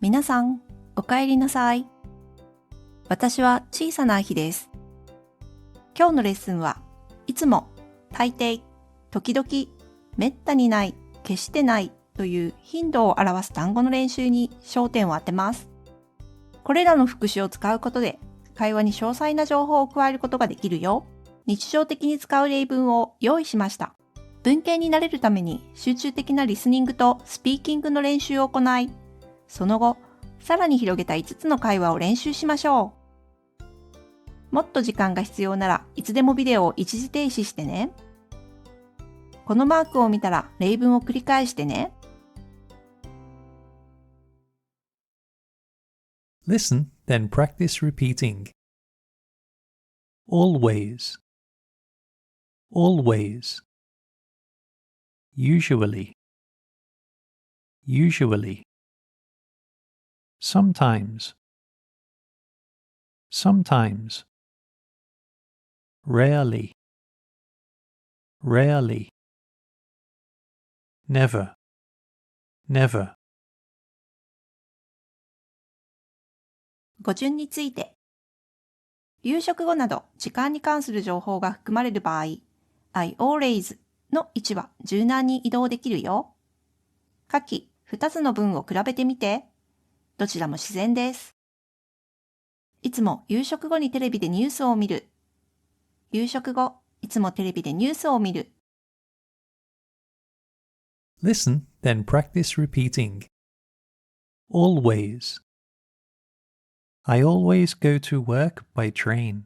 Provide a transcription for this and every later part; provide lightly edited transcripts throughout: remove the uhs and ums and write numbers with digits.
皆さん、お帰りなさい。私は小さな日です。今日のレッスンはいつも、大抵、時々、めったにない、決してないという頻度を表す単語の練習に焦点を当てます。これらの副詞を使うことで会話に詳細な情報を加えることができるよ。日常的に使う例文を用意しました。文系に慣れるために集中的なリスニングとスピーキングの練習を行い、その後、さらに広げた5つの会話を練習しましょう。もっと時間が必要ならいつでもビデオを一時停止してね。このマークを見たら例文を繰り返してね。Listen, then practice repeating. Always. Always. Usually. Usually. Sometimes. Sometimes. Rarely. Rarely. Never. Never. 語順について。夕食後など時間に関する情報が含まれる場合、I always の位置は柔軟に移動できるよ。下記2つの文を比べてみて。どちらも自然です。いつも夕食後にテレビでニュースを見る。夕食後、いつもテレビでニュースを見る。Listen, then practice repeating. Always. I always go to work by train.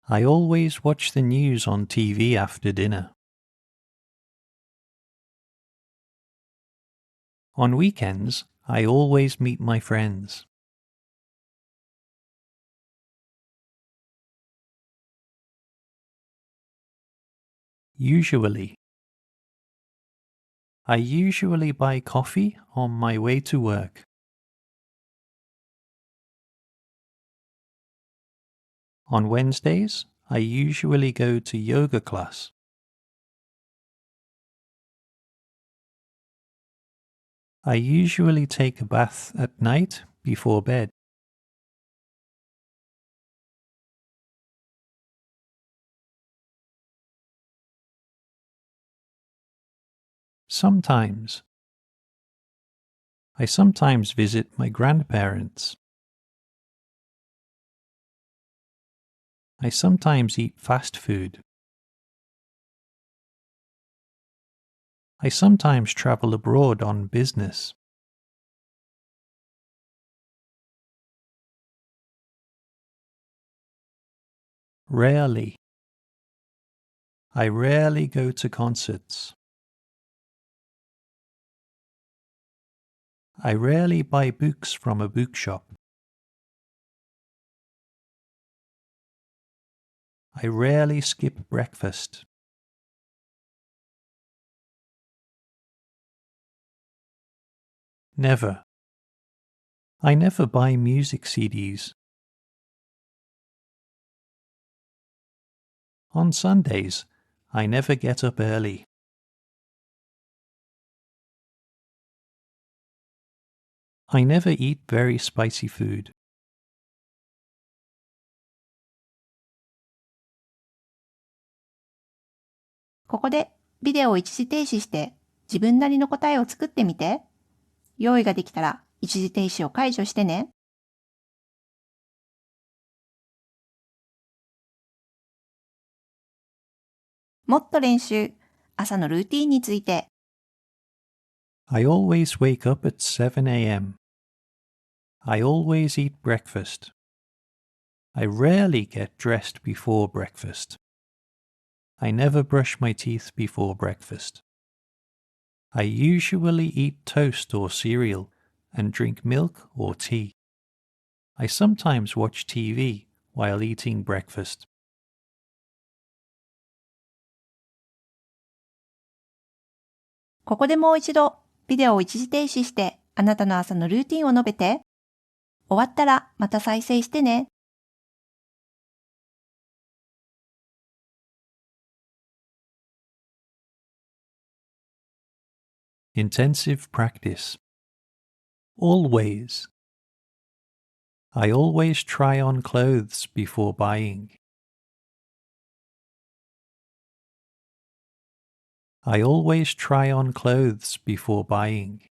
I always watch the news on TV after dinner. On weekends, I always meet my friends. Usually. I usually buy coffee on my way to work. On Wednesdays, I usually go to yoga class. I usually take a bath at night before bed. Sometimes. I sometimes visit my grandparents. I sometimes eat fast food. I sometimes travel abroad on business. Rarely. I rarely go to concerts. I rarely buy books from a bookshop. I rarely skip breakfast. Never. I never buy music CDs. On Sundays, I never get up early. I never eat very spicy food.ここでビデオを一時停止して自分なりの答えを作ってみて。用意ができたら一時停止を解除してね。もっと練習、朝のルーティーンについて。I always wake up at 7 a.m. I always eat breakfast. I rarely get dressed before breakfast. I never brush my teeth before breakfast. I usually eat toast or cereal and drink milk or tea. I sometimes watch TV while eating breakfast. ここでもう一度ビデオを一時停止してあなたの朝のルーティンを述べて。終わったらまた再生してね。Intensive practice. Always. I always try on clothes before buying. I always try on clothes before buying.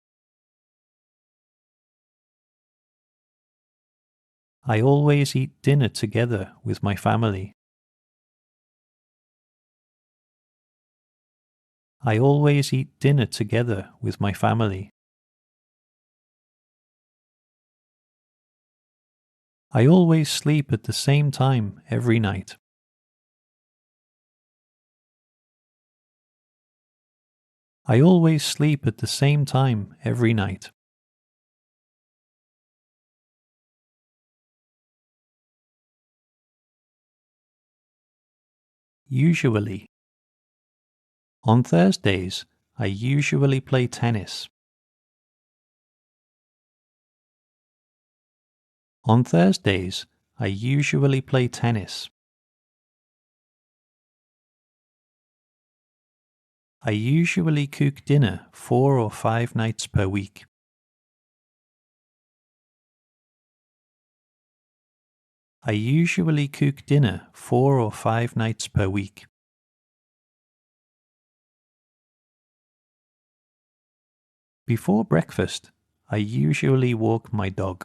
I always eat dinner together with my family. I always eat dinner together with my family. I always sleep at the same time every night. I always sleep at the same time every night. Usually. On Thursdays, I usually play tennis. On Thursdays, I usually play tennis. I usually cook dinner 4 or 5 nights per week. I usually cook dinner 4 or 5 nights per week. Before breakfast, I usually walk my dog.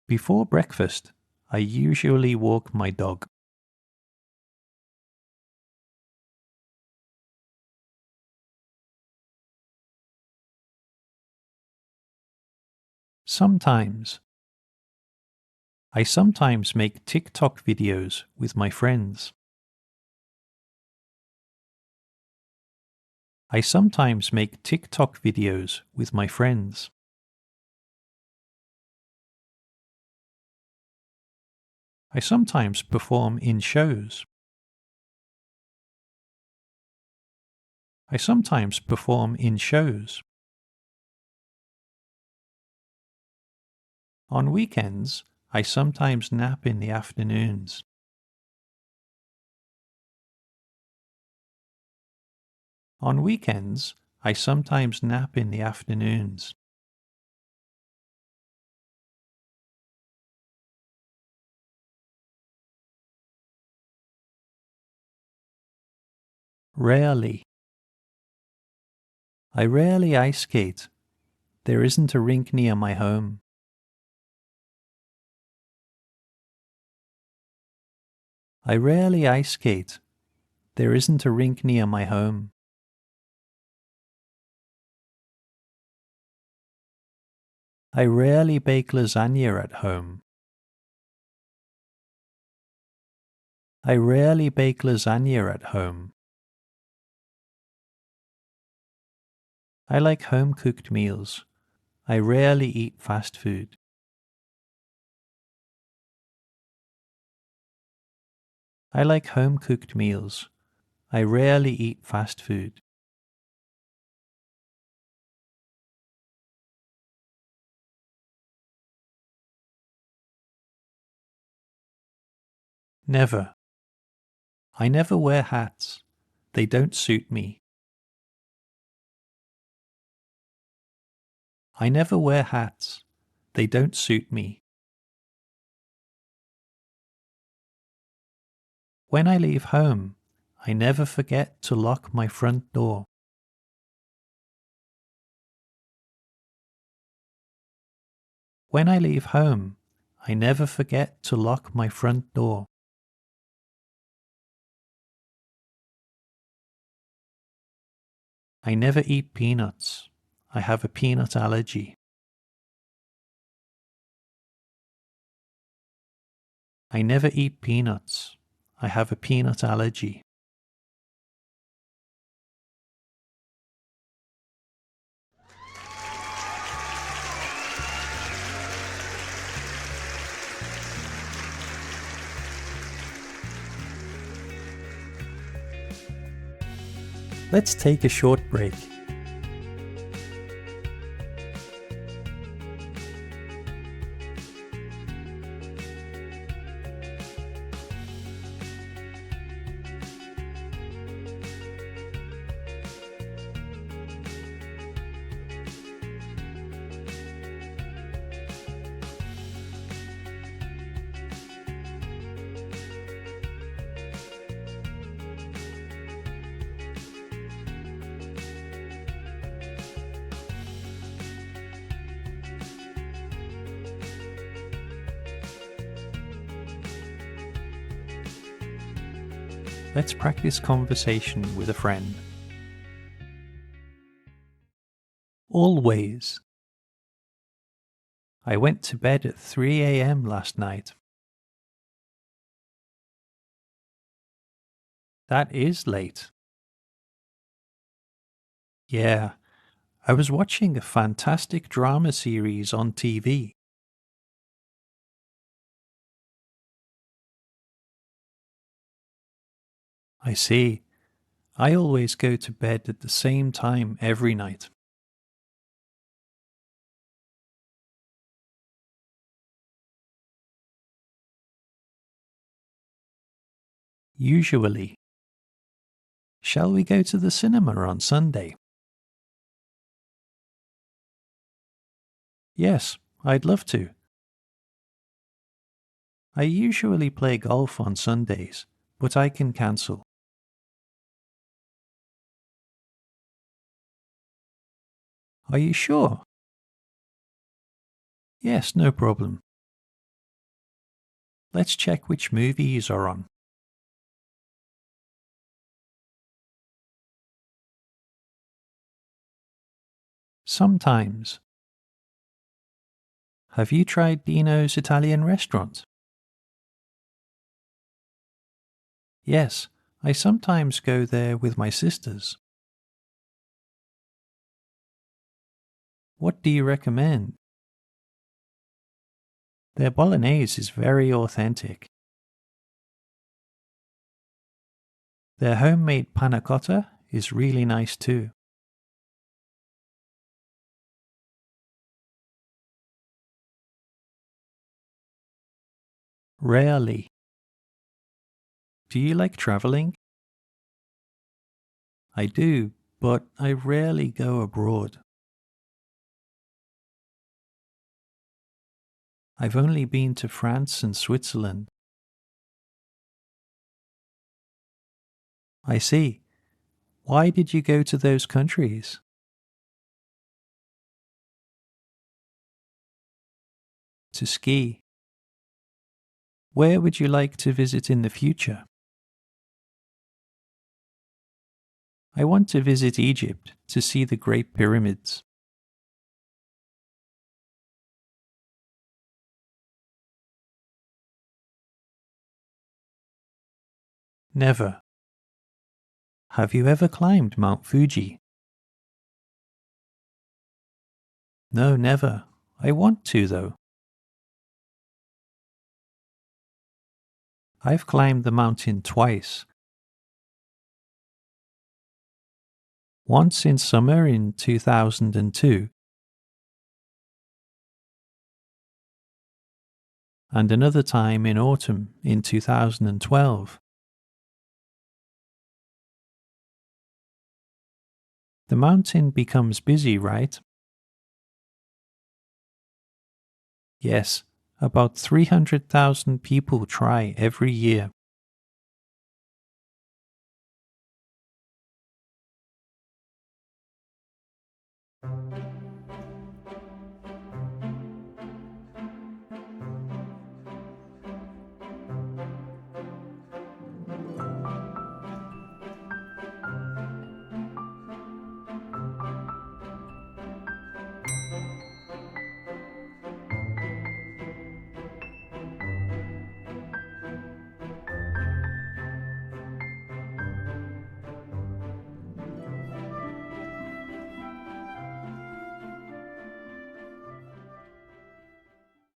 Before breakfast, I usually walk my dog. Sometimes. I sometimes make TikTok videos with my friends. I sometimes make TikTok videos with my friends. I sometimes perform in shows. I sometimes perform in shows. On weekends, I sometimes nap in the afternoons. On weekends, I sometimes nap in the afternoons. Rarely. I rarely ice skate. There isn't a rink near my home. I rarely ice skate. There isn't a rink near my home. I rarely bake lasagna at home. I rarely bake lasagna at home. I like home-cooked meals. I rarely eat fast food. I like home-cooked meals. I rarely eat fast food. Never. I never wear hats. They don't suit me. I never wear hats. They don't suit me. When I leave home, I never forget to lock my front door. When I leave home, I never forget to lock my front door. I never eat peanuts. I have a peanut allergy. I never eat peanuts. I have a peanut allergy. Let's take a short break. Let's practice conversation with a friend. Always. I went to bed at 3 a.m. last night. That is late. Yeah, I was watching a fantastic drama series on TV. I see. I always go to bed at the same time every night. Usually. Shall we go to the cinema on Sunday? Yes, I'd love to. I usually play golf on Sundays, but I can cancel. Are you sure? Yes, no problem. Let's check which movies are on. Sometimes. Have you tried Dino's Italian restaurant? Yes, I sometimes go there with my sisters. What do you recommend? Their bolognese is very authentic. Their homemade panna cotta is really nice too. Rarely. Do you like traveling? I do, but I rarely go abroad. I've only been to France and Switzerland. I see. Why did you go to those countries? To ski. Where would you like to visit in the future? I want to visit Egypt to see the Great Pyramids. Never. Have you ever climbed Mount Fuji? No, never. I want to, though. I've climbed the mountain twice. Once in summer in 2002, and another time in autumn in 2012. The mountain becomes busy, right? Yes, about 300,000 people try every year.